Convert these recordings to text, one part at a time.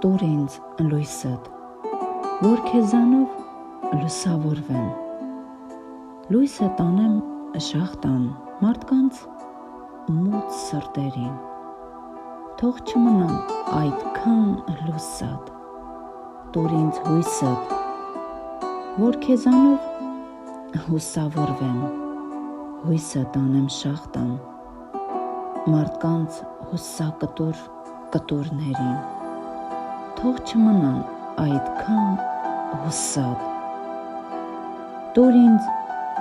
տուր ինձ լույսդ, որ քեզանով լուսավորվեմ, լույսը տանեմ շախտան մարդկանց մութ սրտերին, թող չմնամ այդքան լուսատ, տուր ինձ հույսդ, որ քեզանով հուսավորվեմ, հույսը տանեմ շախտան մարդկանց հուսակտուր կտուրներին, թող չմնան այդքան հուսատ, տուր ինձ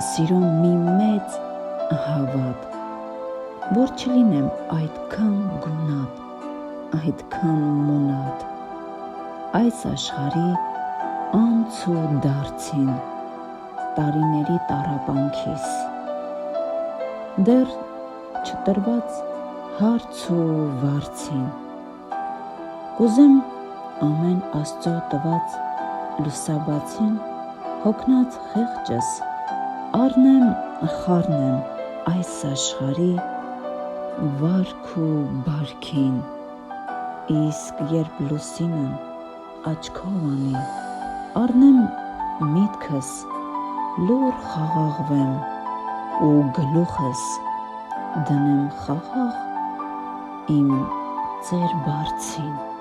սիրուն մի մեծ հավատ, որ չլինեմ այդքան գունատ, այդքան մունատ, այս աշխարհի անց ու դարձին, տարիների տառապանքիս, դեռ չտրված հարց ու վարձին, կուզեմ ամեն Աստծո տված լուսաբացին հոգնած խեղճս առնեմ խառնեմ այս աշխարհի վարք ու բարքին, իսկ երբ լուսինն աչքով անի, առնեմ միտքս լուռ խաղաղվեմ ու գլուխս դնեմ խաղաղ իմ ծեր բարձին։